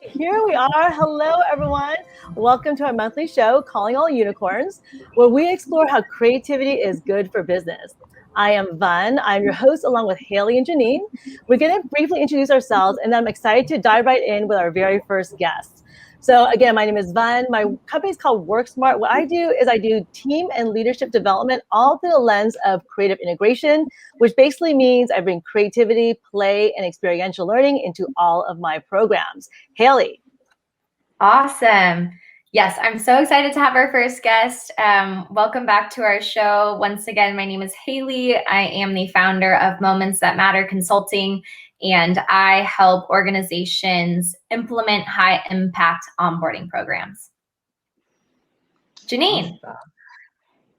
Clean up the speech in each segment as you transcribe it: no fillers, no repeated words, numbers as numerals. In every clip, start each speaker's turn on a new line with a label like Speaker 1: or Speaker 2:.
Speaker 1: Here we are. Hello, everyone. Welcome to our monthly show, Calling All Unicorns, where we explore how creativity is good for business. I am Vân. I'm your host, along with Hailey and Genein. We're going to briefly introduce ourselves, and I'm excited to dive right in with our very first guest. So again, my name is Vân. My company is called WorkSmart. What I do is I do team and leadership development all through the lens of creative integration, which basically means I bring creativity, play, and experiential learning into all of my programs. Hailey.
Speaker 2: Awesome. Yes, I'm so excited to have our first guest. Welcome back to our show. Once again, my name is Hailey. I am the founder of Moments That Matter Consulting, and I help organizations implement high impact onboarding programs. Genein.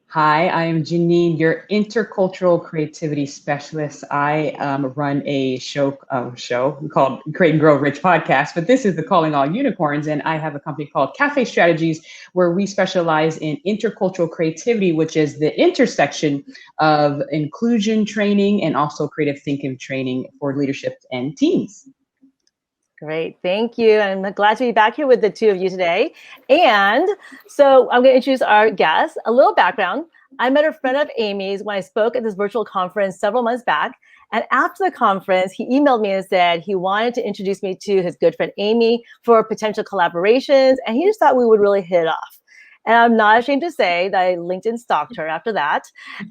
Speaker 3: Hi, I am Genein, your intercultural creativity specialist. I run a show called Create and Grow Rich podcast, but this is the Calling All Unicorns, and I have a company called Cafe Strategies, where we specialize in intercultural creativity, which is the intersection of inclusion training and also creative thinking training for leadership and teams.
Speaker 1: Great, thank you. I'm glad to be back here with the two of you today. And so I'm going to introduce our guest. A little background. I met a friend of Amy's when I spoke at this virtual conference several months back. And after the conference, he emailed me and said he wanted to introduce me to his good friend Amy for potential collaborations. And he just thought we would really hit it off. And I'm not ashamed to say that I LinkedIn stalked her after that.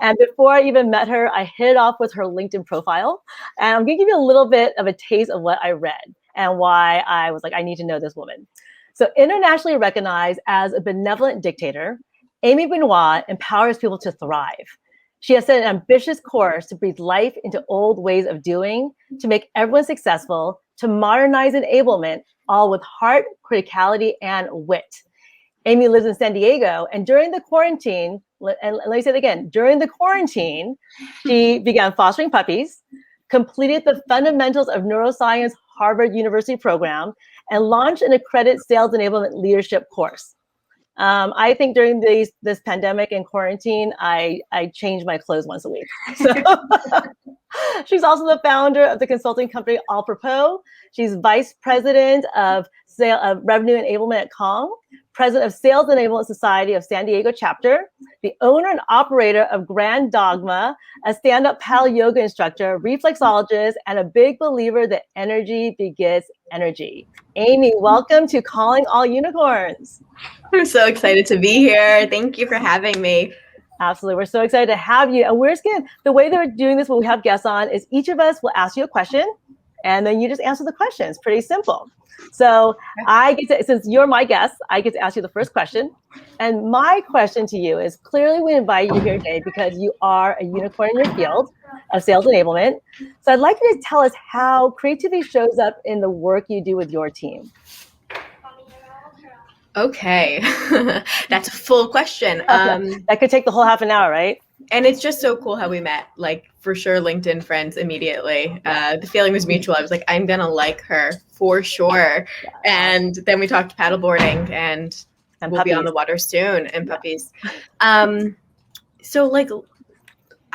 Speaker 1: And before I even met her, I hit it off with her LinkedIn profile. And I'm going to give you a little bit of a taste of what I read and why I was like, I need to know this woman. So internationally recognized as a benevolent dictator, Amy Benoit empowers people to thrive. She has set an ambitious course to breathe life into old ways of doing, to make everyone successful, to modernize enablement, all with heart, criticality, and wit. Amy lives in San Diego, and during the quarantine, and let me say it again, during the quarantine, she began fostering puppies, completed the Fundamentals of Neuroscience Harvard University program, and launched an accredited sales enablement leadership course. I think during this pandemic and quarantine, I changed my clothes once a week. So she's also the founder of the consulting company All Propos. She's vice president of Revenue Enablement at Kong, president of Sales Enablement Society of San Diego chapter, the owner and operator of Grand Dogma, a stand-up paddle yoga instructor, reflexologist, and a big believer that energy begets energy. Amy, welcome to Calling All Unicorns.
Speaker 4: I'm so excited to be here. Thank you for having me.
Speaker 1: Absolutely. We're so excited to have you. And we're just going to, the way that we're doing this when we have guests on is each of us will ask you a question and then you just answer the question. It's pretty simple. So I get to, since you're my guest, I get to ask you the first question. And my question to you is, clearly we invite you here today because you are a unicorn in your field of sales enablement. So I'd like you to tell us how creativity shows up in the work you do with your team.
Speaker 4: Okay, that's a full question.
Speaker 1: That could take the whole half an hour, right?
Speaker 4: And it's just so cool how we met, like for sure, LinkedIn friends immediately. The feeling was mutual. I was like, I'm gonna like her for sure. Yeah. And then we talked paddleboarding and we'll puppies. Be on the water soon and puppies. So like,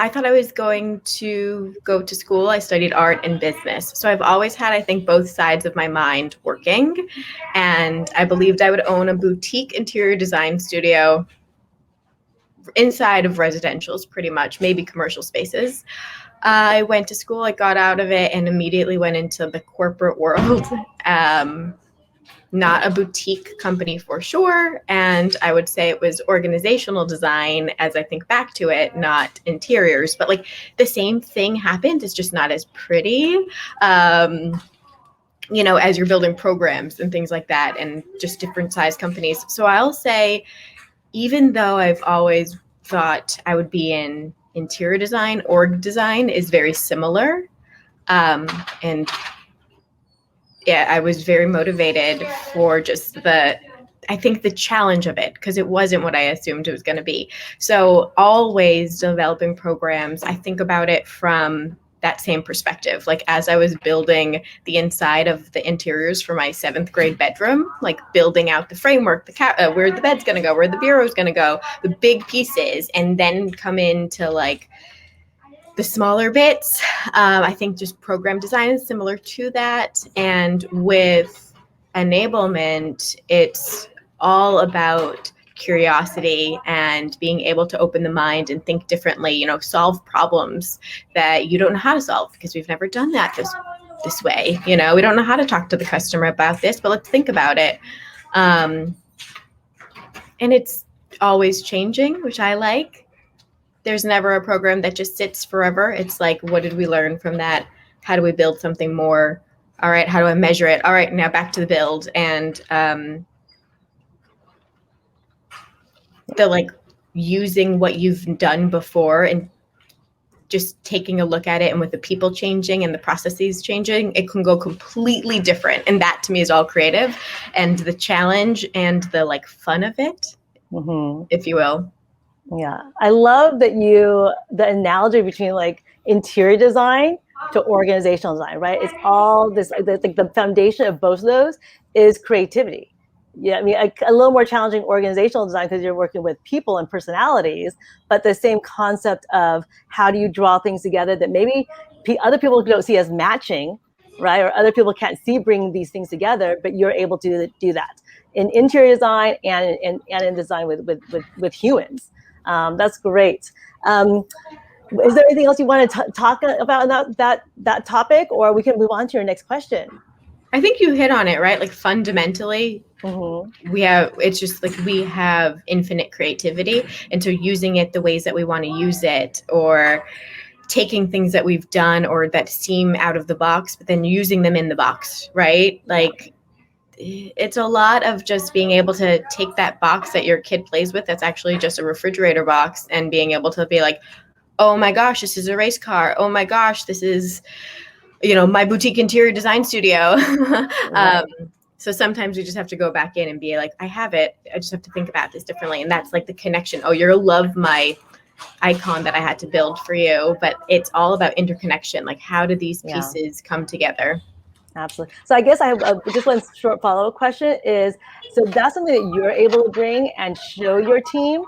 Speaker 4: I thought I was going to go to school. I studied art and business. So I've always had, I think, both sides of my mind working. And I believed I would own a boutique interior design studio inside of residentials, pretty much, maybe commercial spaces. I went to school, I got out of it, and immediately went into the corporate world. Not a boutique company for sure. And I would say it was organizational design as I think back to it, not interiors, but like the same thing happened. It's just not as pretty, as you're building programs and things like that and just different size companies. So I'll say, even though I've always thought I would be in interior design, org design is very similar. And yeah, I was very motivated for just the challenge of it, because it wasn't what I assumed it was going to be. So always developing programs, I think about it from that same perspective. Like as I was building the inside of the interiors for my 7th grade bedroom, like building out the framework, where the bed's going to go, where the bureau is going to go, the big pieces, and then come into like the smaller bits. I think just program design is similar to that. And with enablement, it's all about curiosity and being able to open the mind and think differently, solve problems that you don't know how to solve because we've never done that this way. We don't know how to talk to the customer about this, but let's think about it. And it's always changing, which I like. There's never a program that just sits forever. It's like, what did we learn from that? How do we build something more? All right, how do I measure it? All right, now back to the build. And the like using what you've done before and just taking a look at it, and with the people changing and the processes changing, it can go completely different. And that to me is all creative, and the challenge and the like fun of it, if you will.
Speaker 1: Yeah, I love that the analogy between like interior design to organizational design, right? It's all this, the foundation of both of those is creativity. Yeah, I mean, a little more challenging organizational design because you're working with people and personalities, but the same concept of how do you draw things together that maybe other people don't see as matching, right? Or other people can't see bringing these things together, but you're able to do that in interior design and in design with humans. That's great. Is there anything else you want to talk about that topic, or we can move on to your next question?
Speaker 4: I think you hit on it, right? Like fundamentally, we have infinite creativity. And so using it the ways that we want to use it, or taking things that we've done or that seem out of the box, but then using them in the box, right? Like it's a lot of just being able to take that box that your kid plays with that's actually just a refrigerator box, and being able to be like, oh my gosh, this is a race car. Oh my gosh, this is, my boutique interior design studio. Right. So sometimes we just have to go back in and be like, I have it. I just have to think about this differently. And that's like the connection. Oh, you'll love my icon that I had to build for you. But it's all about interconnection. Like, how do these pieces come together?
Speaker 1: Absolutely. So I guess I have just one short follow-up question is, so that's something that you're able to bring and show your team.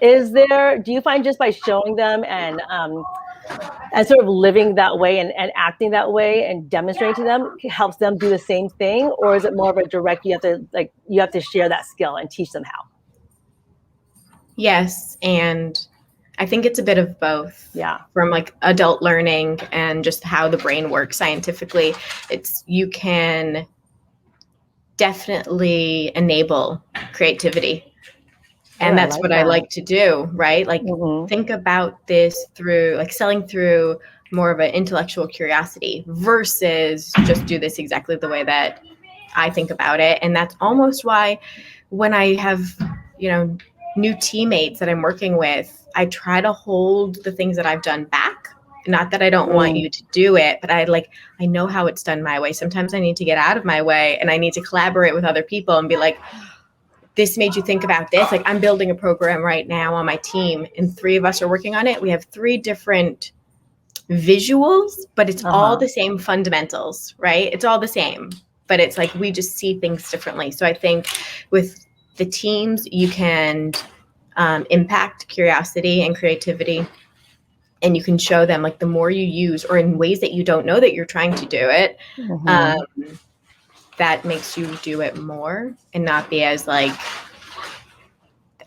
Speaker 1: Do you find just by showing them and sort of living that way and acting that way and demonstrating to them helps them do the same thing? Or is it more of a direct, you have to share that skill and teach them how?
Speaker 4: Yes. And I think it's a bit of both. Yeah. From like adult learning and just how the brain works scientifically, you can definitely enable creativity. And that's what I like to do, right? Like think about this through like selling through more of an intellectual curiosity versus just do this exactly the way that I think about it. And that's almost why when I have, new teammates that I'm working with, I try to hold the things that I've done back. Not that I don't want you to do it, but I know how it's done my way. Sometimes I need to get out of my way and I need to collaborate with other people and be like, this made you think about this. Like, I'm building a program right now on my team and 3 of us are working on it. We have 3 different visuals, but it's all the same fundamentals, right? It's all the same, but it's like, we just see things differently. So I think with the teams, you can impact curiosity and creativity, and you can show them like the more you use, or in ways that you don't know that you're trying to do it, that makes you do it more and not be as like,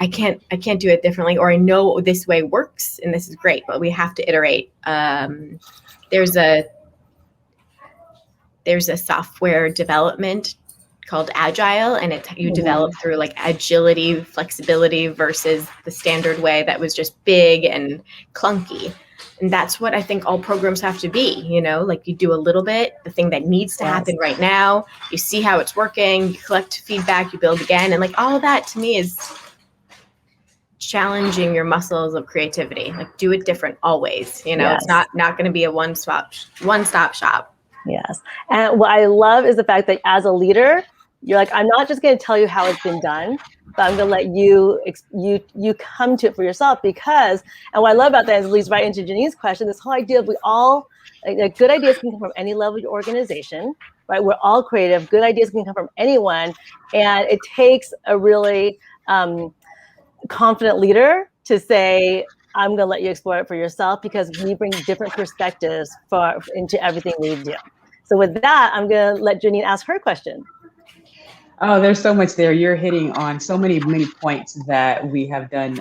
Speaker 4: I can't do it differently, or I know this way works and this is great, but we have to iterate. There's a software development called Agile, and you develop through like agility, flexibility versus the standard way that was just big and clunky. And that's what I think all programs have to be, like you do a little bit, the thing that needs to happen right now, you see how it's working, you collect feedback, you build again. And like all that to me is challenging your muscles of creativity. Like do it different always, It's not going to be a one-stop shop.
Speaker 1: Yes. And what I love is the fact that as a leader, you're like, I'm not just going to tell you how it's been done, but I'm going to let you come to it for yourself. And what I love about that is it leads right into Janein's question, this whole idea of good ideas can come from any level of your organization, right? We're all creative. Good ideas can come from anyone. And it takes a really confident leader to say, I'm going to let you explore it for yourself, because we bring different perspectives into everything we do. So with that, I'm going to let Genein ask her question.
Speaker 3: Oh, there's so much there. You're hitting on so many points that we have done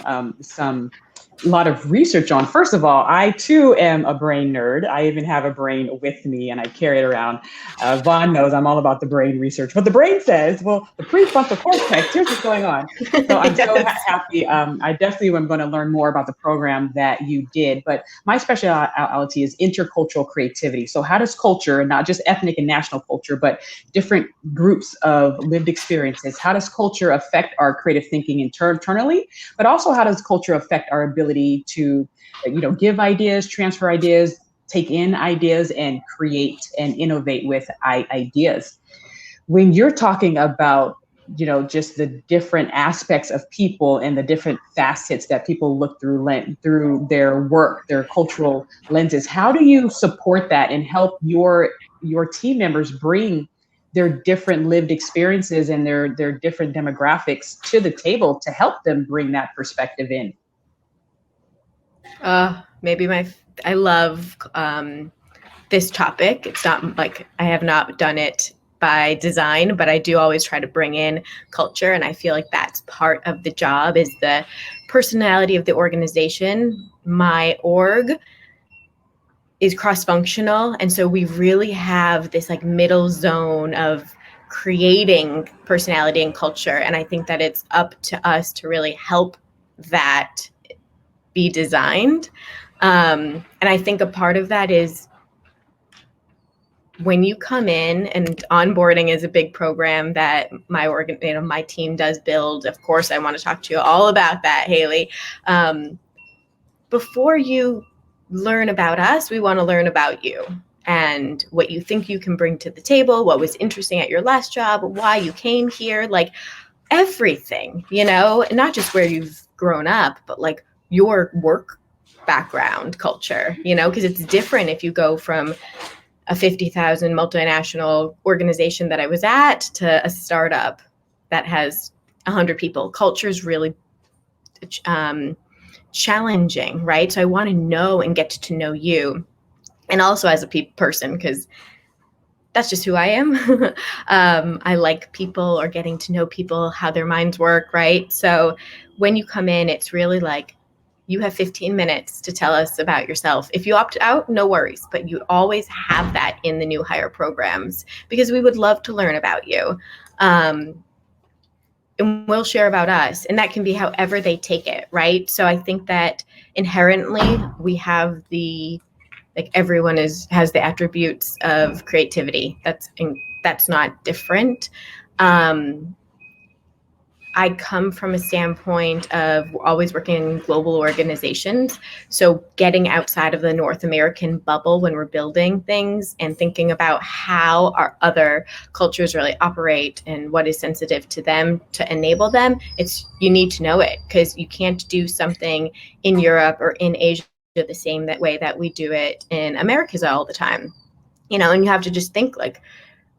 Speaker 3: a lot of research on. First of all, I too am a brain nerd. I even have a brain with me and I carry it around. Vaughn knows I'm all about the brain research. But the brain says, well, the prefrontal cortex, here's what's going on. So I'm so happy. I definitely am going to learn more about the program that you did. But my specialty is intercultural creativity. So how does culture, and not just ethnic and national culture, but different groups of lived experiences, how does culture affect our creative thinking internally? But also, how does culture affect our ability to, give ideas, transfer ideas, take in ideas, and create and innovate with ideas? When you're talking about, just the different aspects of people and the different facets that people look through their work, their cultural lenses, how do you support that and help your team members bring their different lived experiences and their different demographics to the table to help them bring that perspective in?
Speaker 4: I love this topic. It's not like I have not done it by design, but I do always try to bring in culture. And I feel like that's part of the job, is the personality of the organization. My org is cross-functional. And so we really have this like middle zone of creating personality and culture. And I think that it's up to us to really help that be designed. And I think a part of that is when you come in, and onboarding is a big program that my team does build. Of course, I want to talk to you all about that, Hailey. Before you learn about us, we want to learn about you and what you think you can bring to the table, what was interesting at your last job, why you came here, like everything, not just where you've grown up, but like your work background, culture, because it's different if you go from a 50,000 multinational organization that I was at to a startup that has 100 people. Culture is really challenging, right? So I want to know and get to know you, and also as a person, because that's just who I am. I like people, or getting to know people, how their minds work, right? So when you come in, it's really like, you have 15 minutes to tell us about yourself. If you opt out, no worries, but you always have that in the new hire programs, because we would love to learn about you. And we'll share about us, and that can be however they take it, right? So I think that inherently we have everyone has the attributes of creativity. That's not different. I come from a standpoint of always working in global organizations. So getting outside of the North American bubble when we're building things and thinking about how our other cultures really operate and what is sensitive to them to enable them, you need to know it, because you can't do something in Europe or in Asia the same way that we do it in Americas all the time. And you have to just think like,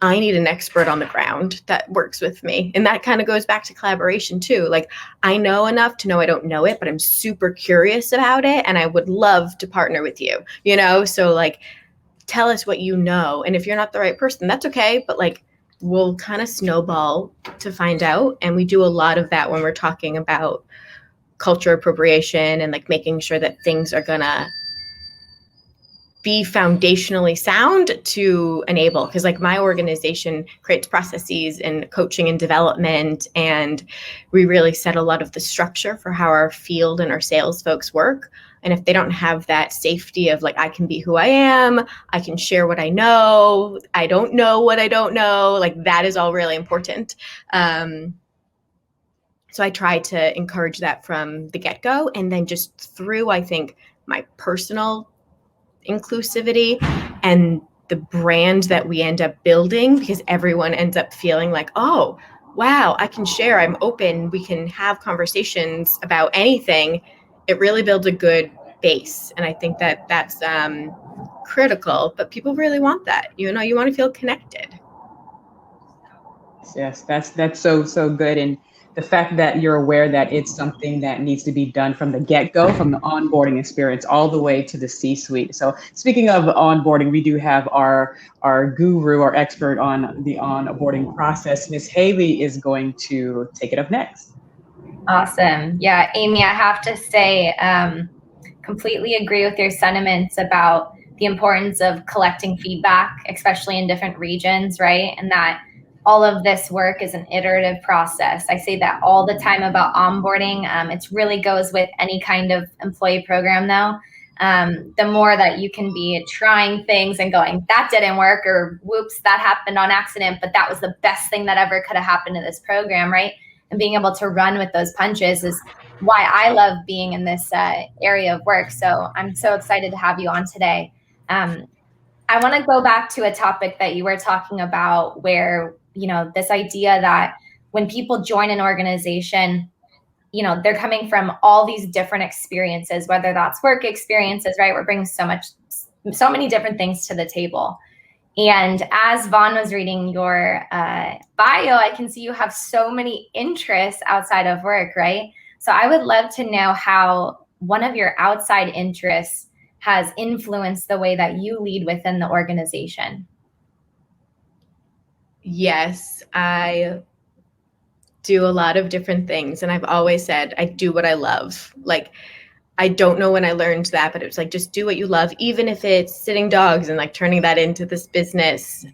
Speaker 4: I need an expert on the ground that works with me. And that kind of goes back to collaboration too. Like, I know enough to know I don't know it, but I'm super curious about it. And I would love to partner with you, So like, tell us what you know. And if you're not the right person, that's okay. But like, we'll kind of snowball to find out. And we do a lot of that when we're talking about culture appropriation and like making sure that things are gonna be foundationally sound to enable, because like my organization creates processes and coaching and development, and we really set a lot of the structure for how our field and our sales folks work. And if they don't have that safety of like, I can be who I am, I can share what I know, I don't know what I don't know, like that is all really important. So I try to encourage that from the get-go, and then just through, I think, my personal inclusivity and the brand that we end up building, because everyone ends up feeling like, oh, wow, I can share, I'm open, we can have conversations about anything. It really builds a good base. And I think that that's critical, but people really want that. You want to feel connected.
Speaker 3: Yes, that's so good. And the fact that you're aware that it's something that needs to be done from the get-go, from the onboarding experience all the way to the C-suite. So speaking of onboarding, we do have our guru, our expert on the onboarding process. Miss Hailey is going to take it up next.
Speaker 2: Awesome. Yeah, Amy, I have to say, completely agree with your sentiments about the importance of collecting feedback, especially in different regions, right? And that all of this work is an iterative process. I say that all the time about onboarding. It really goes with any kind of employee program, though. The more that you can be trying things and going, that didn't work, or whoops, that happened on accident, but that was the best thing that ever could have happened to this program, right? And being able to run with those punches is why I love being in this area of work. So I'm so excited to have you on today. I want to go back to a topic that you were talking about where, this idea that when people join an organization, they're coming from all these different experiences, whether that's work experiences, right? We're bringing so many different things to the table. And as Vaughn was reading your bio, I can see you have so many interests outside of work, right? So I would love to know how one of your outside interests has influenced the way that you lead within the organization.
Speaker 4: Yes, I do a lot of different things. And I've always said, I do what I love. Like, I don't know when I learned that, but it was like, just do what you love, even if it's sitting dogs and like turning that into this business.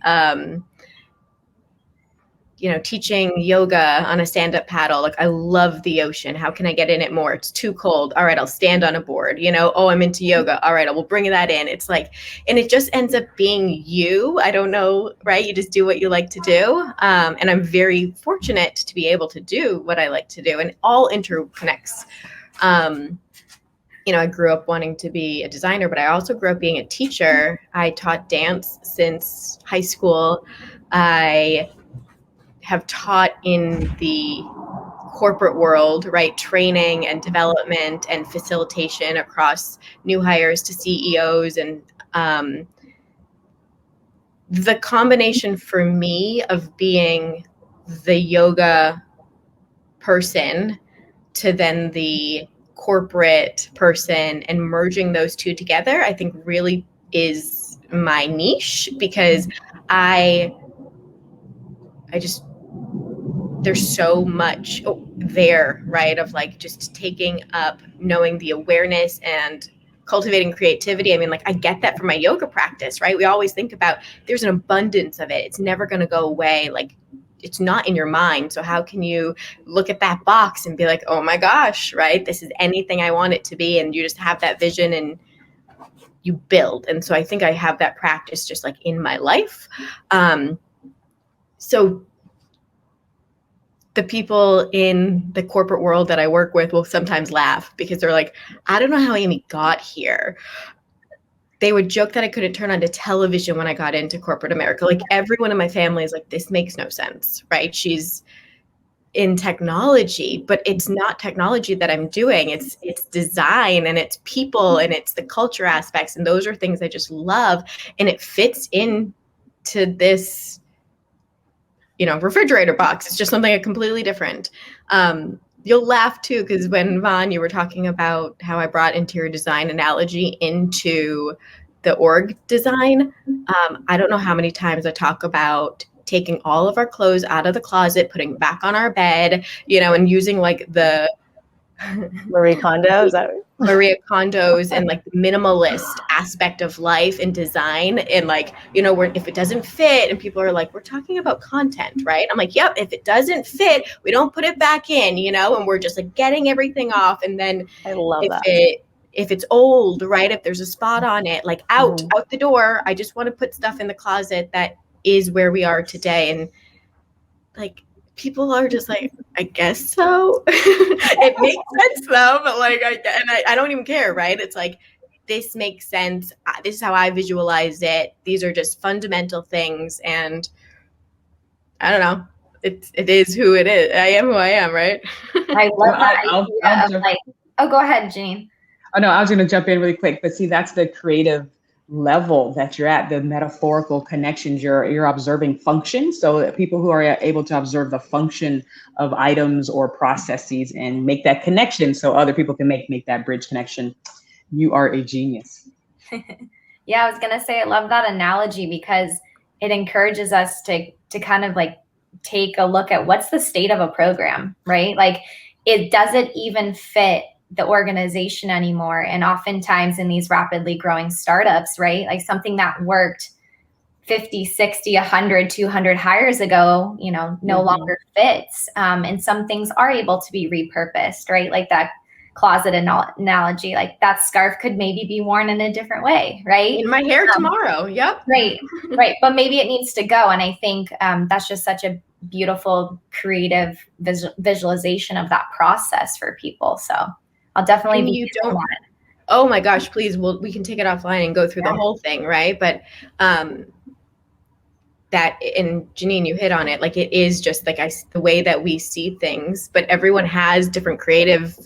Speaker 4: Teaching yoga on a stand-up paddle. Like, I love the ocean. How can I get in it more? It's too cold. All right, I'll stand on a board. Oh, I'm into yoga. All right, I will bring that in. It's like, and it just ends up being you. I don't know, right? You just do what you like to do. And I'm very fortunate to be able to do what I like to do, and all interconnects. I grew up wanting to be a designer, but I also grew up being a teacher. I taught dance since high school. I have taught in the corporate world, right? Training and development and facilitation across new hires to CEOs. And the combination for me of being the yoga person to then the corporate person and merging those two together, I think really is my niche, because I just, there's so much there, right? Of like just taking up, knowing the awareness and cultivating creativity. I mean, like, I get that from my yoga practice, right? We always think about there's an abundance of it. It's never going to go away. Like, it's not in your mind. So how can you look at that box and be like, oh my gosh, right? This is anything I want it to be. And you just have that vision and you build. And so I think I have that practice just like in my life. So the people in the corporate world that I work with will sometimes laugh because they're like, I don't know how Amy got here. They would joke that I couldn't turn on to television when I got into corporate America. Like, everyone in my family is like, this makes no sense, right? She's in technology, but it's not technology that I'm doing. It's design, and it's people, and it's the culture aspects. And those are things I just love. And it fits in to this, refrigerator box. It's just something completely different. You'll laugh too, because when Vaughn, you were talking about how I brought interior design analogy into the org design. I don't know how many times I talk about taking all of our clothes out of the closet, putting them back on our bed, and using like the
Speaker 1: Marie Kondo, is that right?
Speaker 2: Maria Kondo's and like the minimalist aspect of life and design, and like, if it doesn't fit, and people are like, we're talking about content, right? I'm like, yep, if it doesn't fit, we don't put it back in, and we're just like getting everything off. And then
Speaker 1: I love that.
Speaker 2: If it's old, right, if there's a spot on it, like out the door, I just want to put stuff in the closet that is where we are today. And like, people are just like, I guess so. It makes sense though, but like, I don't even care, right? It's like, this makes sense. This is how I visualize it. These are just fundamental things. And I don't know, it is who it is. I am who I am, right? I love that idea of like, oh, go ahead, Jean.
Speaker 3: Oh no, I was going to jump in really quick, but see, that's the creative level that you're at, the metaphorical connections, you're observing function. So that people who are able to observe the function of items or processes and make that connection so other people can make that bridge connection. You are a genius.
Speaker 2: Yeah, I was going to say, I love that analogy because it encourages us to kind of like take a look at what's the state of a program, right? Like, it doesn't even fit the organization anymore. And oftentimes in these rapidly growing startups, right? Like something that worked 50, 60, 100, 200 hires ago, you know, no longer fits. And some things are able to be repurposed, right? Like that closet analogy, like that scarf could maybe be worn in a different way, right?
Speaker 4: In my hair tomorrow. Yep.
Speaker 2: Right. Right. But maybe it needs to go. And I think that's just such a beautiful, creative visualization of that process for people. So I'll definitely be
Speaker 4: you don't. Oh my gosh, please. We can take it offline and go through the whole thing, right? But that, and Genein, you hit on it. Like, it is just like the way that we see things, but everyone has different creative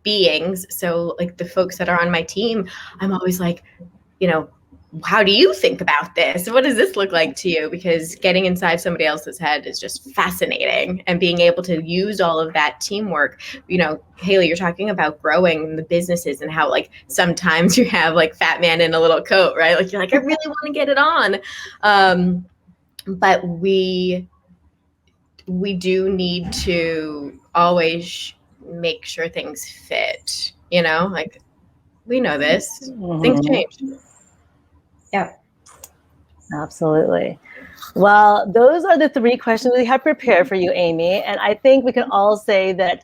Speaker 4: beings. So like the folks that are on my team, I'm always like, you know, how do you think about this? What does this look like to you? Because getting inside somebody else's head is just fascinating, and being able to use all of that teamwork. You know, Hailey, you're talking about growing the businesses and how like sometimes you have like fat man in a little coat, right? Like you're like, I really want to get it on. But we do need to always make sure things fit, you know, like we know this, things change.
Speaker 2: Yeah,
Speaker 1: absolutely. Well, those are the 3 questions we have prepared for you, Amy. And I think we can all say that,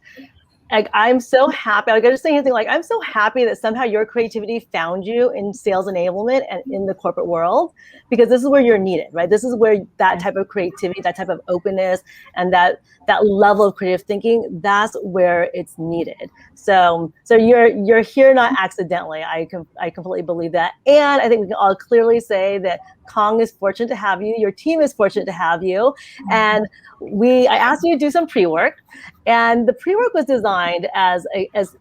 Speaker 1: like, I'm so happy. I was just saying anything like, I'm so happy that somehow your creativity found you in sales enablement and in the corporate world, because this is where you're needed, right? This is where that type of creativity, that type of openness, and that level of creative thinking, that's where it's needed. So you're here not accidentally. I completely believe that. And I think we can all clearly say that Kong is fortunate to have you. Your team is fortunate to have you. And I asked you to do some pre-work, and the pre-work was designed as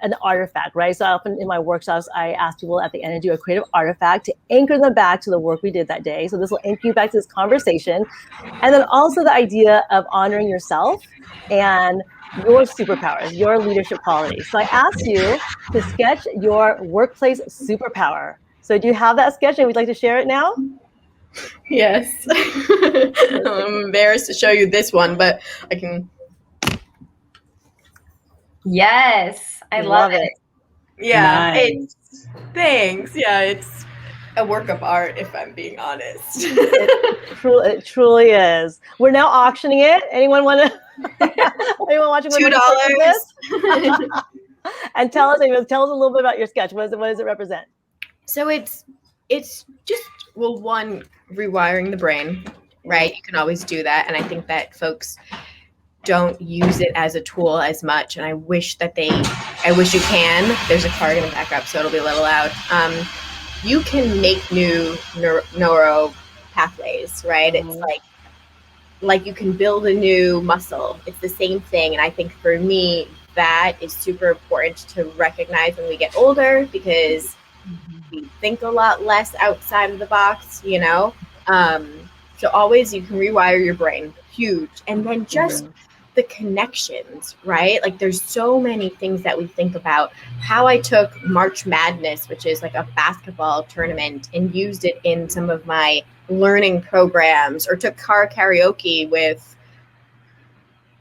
Speaker 1: an artifact, right? So often in my workshops, I ask people at the end to do a creative artifact to anchor them back to the work we did that day. So this will anchor you back to this conversation. And then also the idea of honoring yourself and your superpowers, your leadership qualities. So I asked you to sketch your workplace superpower. So do you have that sketch, and we'd like to share it now?
Speaker 4: Yes. I'm embarrassed to show you this one, but I can.
Speaker 2: Yes, I love it.
Speaker 4: Yeah,
Speaker 3: nice.
Speaker 4: Thanks. Yeah, it's a work of art, if I'm being honest.
Speaker 1: It truly is. We're now auctioning it. Anyone want to? Anyone watching?
Speaker 4: $2.
Speaker 1: And tell us a little bit about your sketch. What does it represent?
Speaker 4: So it's just, well, one, rewiring the brain, right? You can always do that, and I think that folks don't use it as a tool as much, and I wish you can. There's a car going to back up, so it'll be a little loud. You can make new neuro pathways, right? It's like you can build a new muscle. It's the same thing. And I think for me, that is super important to recognize when we get older, because we think a lot less outside of the box, you know? So always you can rewire your brain, huge. And then just the connections, right? Like there's so many things that we think about. How I took March Madness, which is like a basketball tournament, and used it in some of my learning programs, or took car karaoke with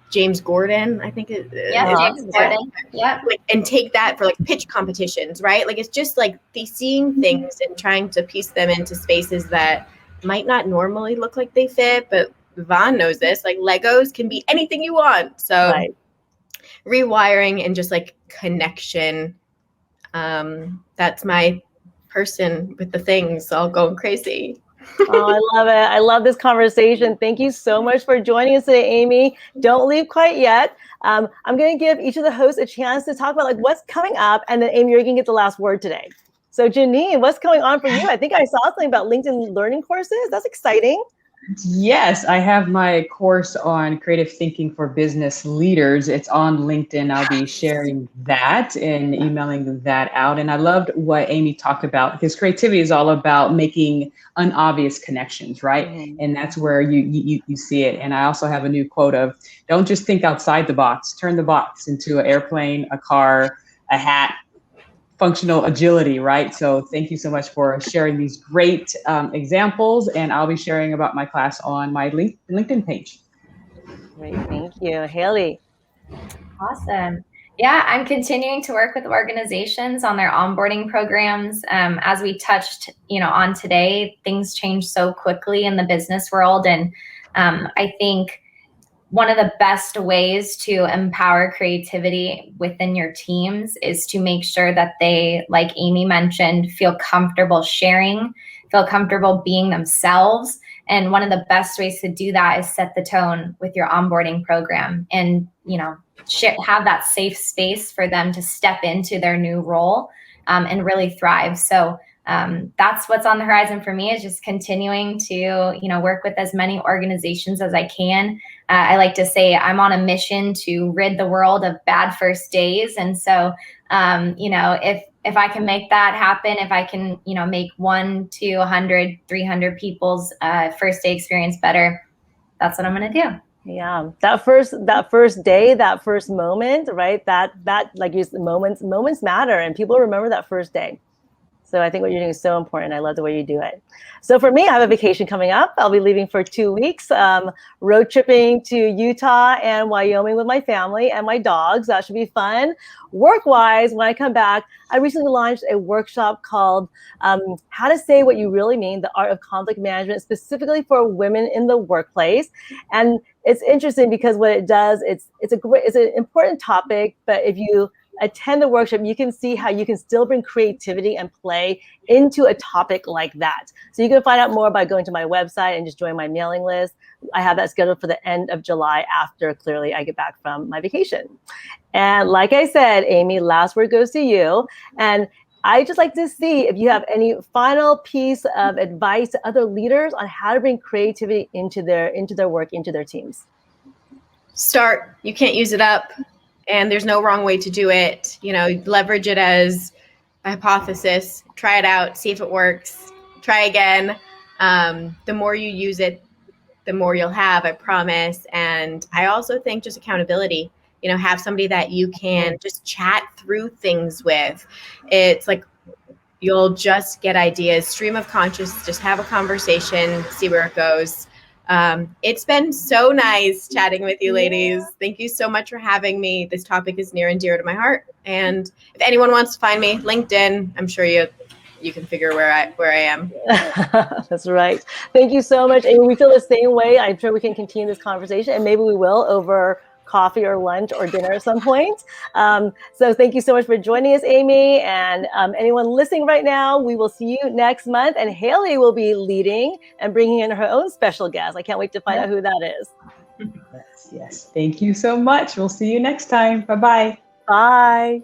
Speaker 4: James Gordon, I think it is.
Speaker 2: Yeah, James Gordon. Yeah.
Speaker 4: And take that for like pitch competitions, right? Like it's just like seeing things and trying to piece them into spaces that might not normally look like they fit, but Vaughn knows this, like Legos can be anything you want. So rewiring and just like connection. That's my person with the things all going crazy.
Speaker 1: Oh, I love it. I love this conversation. Thank you so much for joining us today, Amy. Don't leave quite yet. I'm going to give each of the hosts a chance to talk about like what's coming up, and then Amy, you're going to get the last word today. So Genein, what's going on for you? I think I saw something about LinkedIn learning courses. That's exciting.
Speaker 3: Yes, I have my course on creative thinking for business leaders. It's on LinkedIn. I'll be sharing that and emailing that out. And I loved what Amy talked about, because creativity is all about making unobvious connections, right?
Speaker 1: Mhm.
Speaker 3: And that's where you see it. And I also have a new quote of, don't just think outside the box, turn the box into an airplane, a car, a hat, functional agility, right? So thank you so much for sharing these great examples, and I'll be sharing about my class on my LinkedIn page.
Speaker 1: Great, thank you. Hailey.
Speaker 2: Awesome. Yeah, I'm continuing to work with organizations on their onboarding programs. As we touched, on today, things change so quickly in the business world, and I think one of the best ways to empower creativity within your teams is to make sure that they, like Amy mentioned, feel comfortable sharing, feel comfortable being themselves. And one of the best ways to do that is set the tone with your onboarding program and, have that safe space for them to step into their new role and really thrive. So that's what's on the horizon for me, is just continuing to, work with as many organizations as I can. I like to say I'm on a mission to rid the world of bad first days. And so, if I can make that happen, if I can, make 1 to 100, 300 people's first day experience better, that's what I'm going to do.
Speaker 1: Yeah, that first day, that first moment, right? That like you said, moments matter, and people remember that first day. So I think what you're doing is so important. I love the way you do it. So for me, I have a vacation coming up. I'll be leaving for 2 weeks, road tripping to Utah and Wyoming with my family and my dogs. That should be fun. Work-wise, when I come back, I recently launched a workshop called How to Say What You Really Mean, the Art of Conflict Management, specifically for women in the workplace. And it's interesting because what it does, it's an important topic, but if you attend the workshop, you can see how you can still bring creativity and play into a topic like that. So you can find out more by going to my website and just join my mailing list. I have that scheduled for the end of July, after clearly I get back from my vacation. And like I said, Amy, last word goes to you. And I just like to see if you have any final piece of advice to other leaders on how to bring creativity into their work, into their teams.
Speaker 4: Start. You can't use it up. And there's no wrong way to do it. Leverage it as a hypothesis, try it out, see if it works, try again. The more you use it, the more you'll have, I promise. And I also think just accountability, have somebody that you can just chat through things with. It's like, you'll just get ideas, stream of conscious, just have a conversation, see where it goes. It's been so nice chatting with you, ladies. Thank you so much for having me. This topic is near and dear to my heart. And if anyone wants to find me, LinkedIn, I'm sure you can figure where I am.
Speaker 1: That's right. Thank you so much, Amy. We feel the same way. I'm sure we can continue this conversation, and maybe we will over coffee or lunch or dinner at some point. So thank you so much for joining us, Amy. And anyone listening right now, we will see you next month. And Hailey will be leading and bringing in her own special guest. I can't wait to find out who that is.
Speaker 3: Yes. Thank you so much. We'll see you next time. Bye-bye.
Speaker 1: Bye.